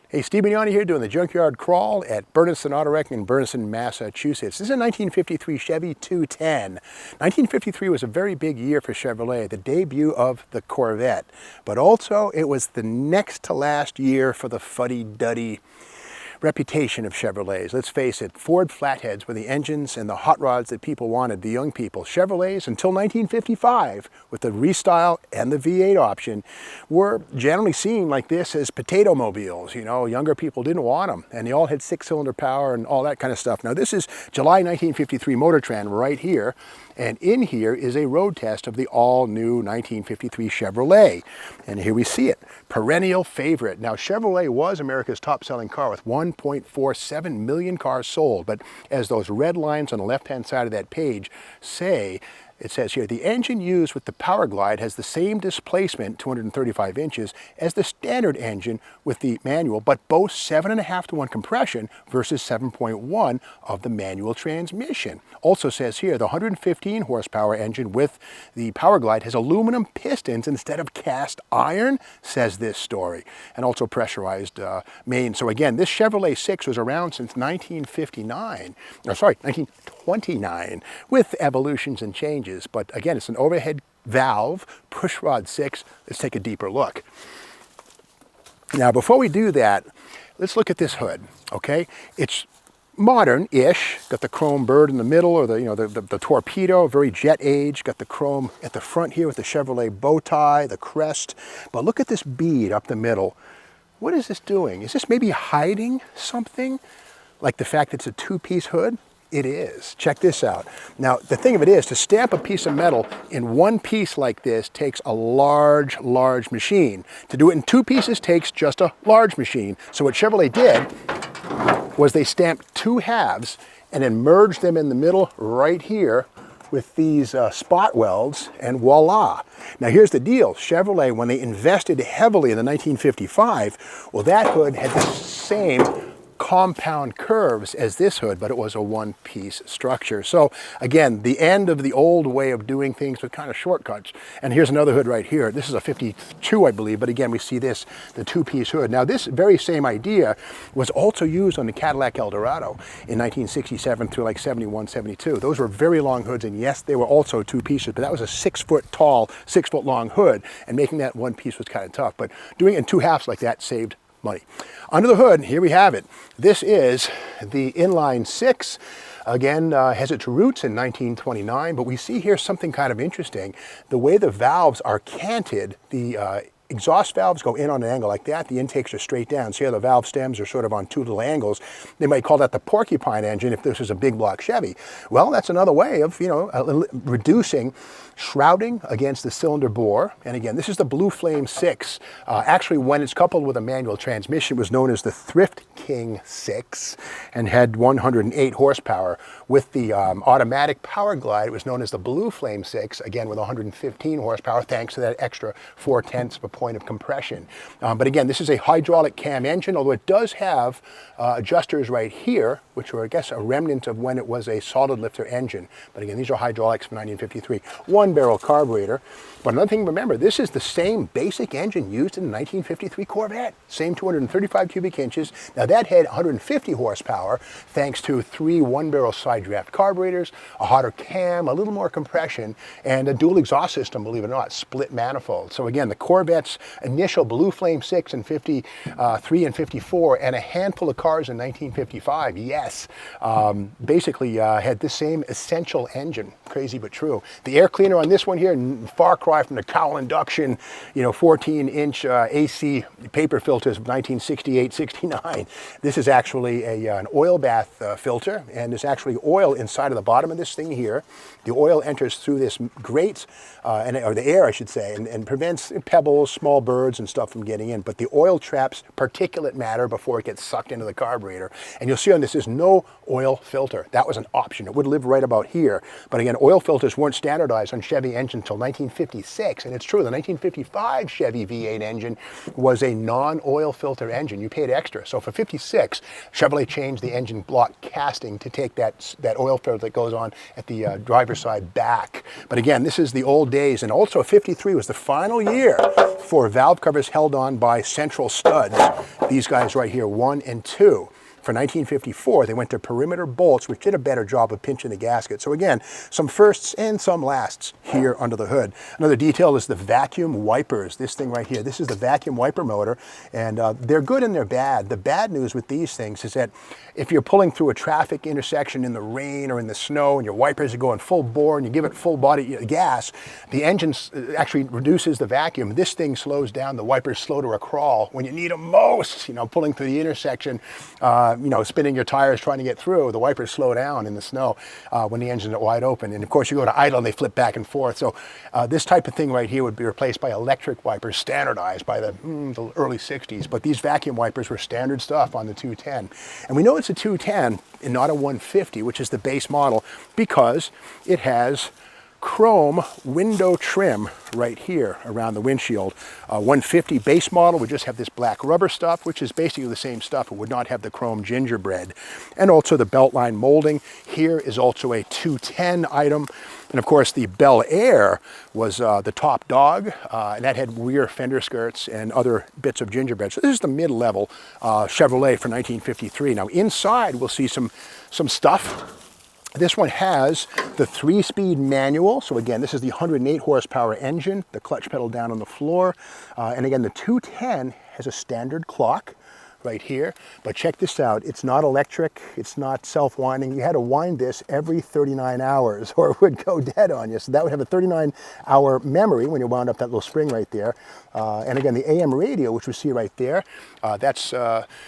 Hey, Steve Mignani here doing the Junkyard Crawl at Burniston Auto Wreck in Burniston, Massachusetts. This is a 1953 Chevy 210. 1953 was a very big year for Chevrolet, the debut of the Corvette. But also, it was the next to last year for the fuddy-duddy reputation of Chevrolets. Let's face it, Ford flatheads were the engines and the hot rods that people wanted, the young people. Chevrolets, until 1955, with the restyle and the V8 option, were generally seen like this as potato mobiles. You know, younger people didn't want them, and they all had six-cylinder power and all that kind of stuff. Now, this is July 1953 Motor Trend right here, and in here is a road test of the all-new 1953 Chevrolet. And here we see it, perennial favorite. Now, Chevrolet was America's top-selling car with 1.47 million cars sold, but as those red lines on the left-hand side of that page say, it says here, the engine used with the Power Glide has the same displacement, 235 inches, as the standard engine with the manual, but boasts 7.5 to 1 compression versus 7.1 of the manual transmission. Also says here, the 115 horsepower engine with the Power Glide has aluminum pistons instead of cast iron, says this story, and also pressurized mains. So again, this Chevrolet 6 was around since 1929, with evolutions and changes. But again, it's an overhead valve, pushrod 6. Let's take a deeper look. Now, before we do that, let's look at this hood, okay? It's modern-ish, got the chrome bird in the middle, or the torpedo, very jet age, got the chrome at the front here with the Chevrolet bow tie, the crest. But look at this bead up the middle. What is this doing? Is this maybe hiding something? Like the fact that it's a two-piece hood? It is. Check this out. Now, the thing of it is, to stamp a piece of metal in one piece like this takes a large machine. To do it in two pieces takes just a large machine. So what Chevrolet did was they stamped two halves and then merged them in the middle right here with these spot welds, and voila. Now here's the deal. Chevrolet, when they invested heavily in the 1955, well, that hood had the same compound curves as this hood, but it was a one-piece structure. So again, the end of the old way of doing things with kind of shortcuts. And here's another hood right here. This is a 52, I believe, but again, we see this, the two-piece hood. Now this very same idea was also used on the Cadillac Eldorado in 1967 through like 71, 72. Those were very long hoods, and yes, they were also two pieces, but that was a 6-foot tall, 6-foot long hood, and making that one piece was kind of tough. But doing it in two halves like that saved money. Under the hood, here we have it. This is the inline 6. Again, has its roots in 1929, but we see here something kind of interesting. The way the valves are canted, the exhaust valves go in on an angle like that. The intakes are straight down. See how the valve stems are sort of on two little angles. They might call that the porcupine engine if this is a big block Chevy. Well, that's another way of, reducing shrouding against the cylinder bore. And again, this is the Blue Flame 6. Actually, when it's coupled with a manual transmission, it was known as the Thrift-King 6 and had 108 horsepower. With the automatic Power Glide, it was known as the Blue Flame 6, again with 115 horsepower, thanks to that extra 4/10 of a point of compression. But again, this is a hydraulic cam engine, although it does have adjusters right here, which were, I guess, a remnant of when it was a solid lifter engine. But again, these are hydraulics from 1953. One-barrel carburetor. But another thing to remember, this is the same basic engine used in the 1953 Corvette. Same 235 cubic inches. Now that had 150 horsepower, thanks to 3 one-barrel side draft carburetors, a hotter cam, a little more compression, and a dual exhaust system, believe it or not, split manifold. So again, the Corvette's initial Blue Flame 6 in 53 and 54, and a handful of cars in 1955, yes, basically had the same essential engine. Crazy but true. The air cleaner on this one here, far cry from the cowl induction, 14-inch AC paper filters of 1968, 69. This is actually an oil bath filter, and there's actually oil inside of the bottom of this thing here. The oil enters through this grate, or the air, I should say, and prevents pebbles, small birds, and stuff from getting in. But the oil traps particulate matter before it gets sucked into the carburetor. And you'll see on this is no oil filter. That was an option. It would live right about here. But again, oil filters weren't standardized on Chevy engines until 1956. And it's true, the 1955 Chevy V8 engine was a non-oil filter engine. You paid extra. So for 56, Chevrolet changed the engine block casting to take that oil filter that goes on at the driver's side back. But again, this is the old days. And also 53 was the final year for valve covers held on by central studs. These guys right here, 1 and 2. For 1954, they went to perimeter bolts, which did a better job of pinching the gasket. So again, some firsts and some lasts here under the hood. Another detail is the vacuum wipers. This thing right here, this is the vacuum wiper motor, and they're good and they're bad. The bad news with these things is that if you're pulling through a traffic intersection in the rain or in the snow and your wipers are going full bore and you give it full body gas, the engine actually reduces the vacuum. This thing slows down. The wipers slow to a crawl when you need them most, pulling through the intersection, spinning your tires trying to get through. The wipers slow down in the snow when the engines are wide open. And of course you go to idle and they flip back and forth. So this type of thing right here would be replaced by electric wipers, standardized by the early 60s. But these vacuum wipers were standard stuff on the 210. And we know it's a 210 and not a 150, which is the base model, because it has chrome window trim right here around the windshield. 150 base model would just have this black rubber stuff, which is basically the same stuff. It would not have the chrome gingerbread. And also the beltline molding here is also a 210 item. And of course the Bel Air was the top dog, and that had rear fender skirts and other bits of gingerbread. So this is the mid-level Chevrolet for 1953. Now inside we'll see some stuff. This one has the 3-speed manual. So again, this is the 108 horsepower engine, the clutch pedal down on the floor. And again, the 210 has a standard clock right here. But check this out. It's not electric. It's not self-winding. You had to wind this every 39 hours or it would go dead on you. So that would have a 39-hour memory when you wound up that little spring right there. And again, the AM radio, which we see right there, that's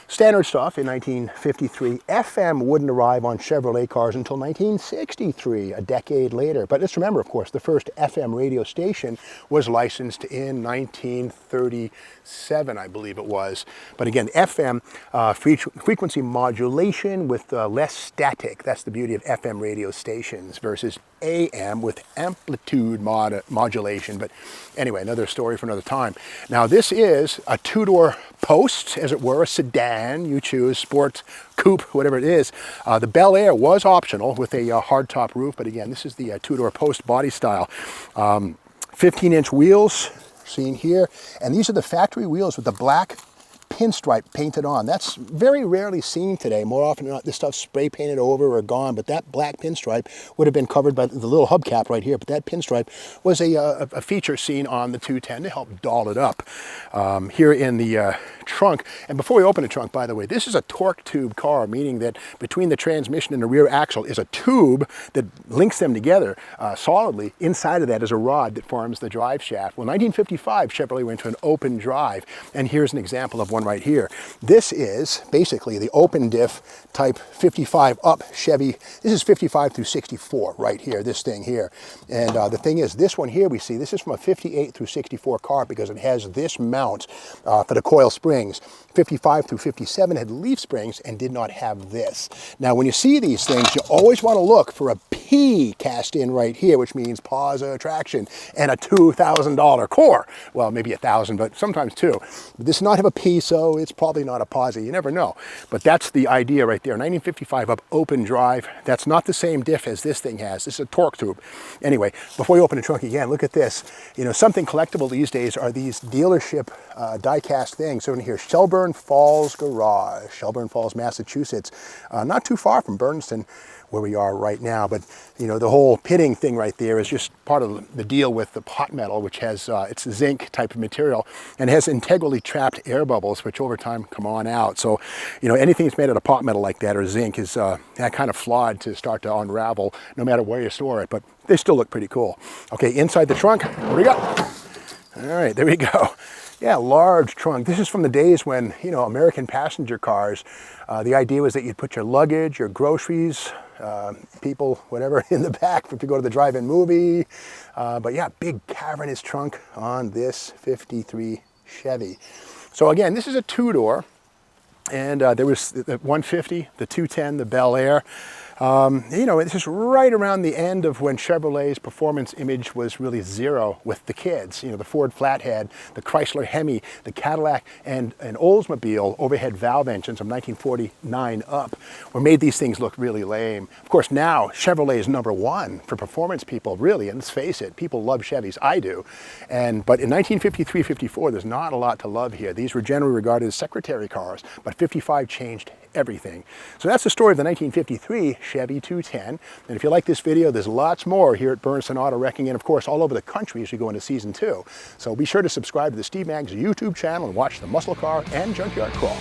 standard stuff in 1953. FM wouldn't arrive on Chevrolet cars until 1963, a decade later. But let's remember, of course, the first FM radio station was licensed in 1937, I believe it was. But again, FM, frequency modulation with less static. That's the beauty of FM radio stations versus AM with amplitude modulation. But anyway, another story for another time. Now this is a two-door post, as it were, a sedan. You choose, sport, coupe, whatever it is. The Bel Air was optional with a hardtop roof, but again, this is the two-door post body style. 15-inch wheels, seen here, and these are the factory wheels with the black pinstripe painted on. That's very rarely seen today. More often than not, this stuff's spray painted over or gone, but that black pinstripe would have been covered by the little hubcap right here. But that pinstripe was a feature seen on the 210 to help doll it up. Here in the trunk, and before we open the trunk, by the way, this is a torque tube car, meaning that between the transmission and the rear axle is a tube that links them together solidly. Inside of that is a rod that forms the drive shaft. Well, 1955, Chevrolet went to an open drive, and here's an example of one right here. This is basically the open diff type 55 up Chevy. This is 55 through 64 right here, this thing here. And the thing is, this one here we see, this is from a 58 through 64 car because it has this mount for the coil springs. 55 through 57 had leaf springs and did not have this. Now when you see these things, you always want to look for a P cast in right here, which means pause traction, and a $2,000 core. Well, maybe $1,000, but sometimes two. But this does not have a P, so it's probably not a posi. You never know. But that's the idea right there. 1955 up open drive. That's not the same diff as this thing has. This is a torque tube. Anyway, before you open the trunk again, look at this. Something collectible these days are these dealership die-cast things. So in here, Shelburne Falls Garage, Shelburne Falls, Massachusetts. Not too far from Bernston, where we are right now. But the whole pitting thing right there is just part of the deal with the pot metal, which has it's a zinc type of material and has integrally trapped air bubbles, which over time come on out. So anything that's made out of pot metal like that or zinc is that kind of flawed to start to unravel no matter where you store it, but they still look pretty cool. Okay, inside the trunk, what do we got? All right, there we go. Yeah, large trunk. This is from the days when, American passenger cars, the idea was that you'd put your luggage, your groceries, people, whatever, in the back if you go to the drive-in movie. But yeah, big cavernous trunk on this 53 Chevy. So again, this is a two-door. And there was the 150, the 210, the Bel Air. You know, it's just right around the end of when Chevrolet's performance image was really zero with the kids. You know, the Ford Flathead, the Chrysler Hemi, the Cadillac, and an Oldsmobile overhead valve engines from 1949 up were made these things look really lame. Of course, now Chevrolet is #1 for performance people, really, and let's face it, people love Chevys, I do. But in 1953, 54, there's not a lot to love here. These were generally regarded as secretary cars, but 55 changed everything. So that's the story of the 1953 Chevy 210. And if you like this video, there's lots more here at Bernstein Auto Wrecking, and of course all over the country as we go into season 2. So be sure to subscribe to the Steve Maggs YouTube channel and watch the Muscle Car and Junkyard Crawl.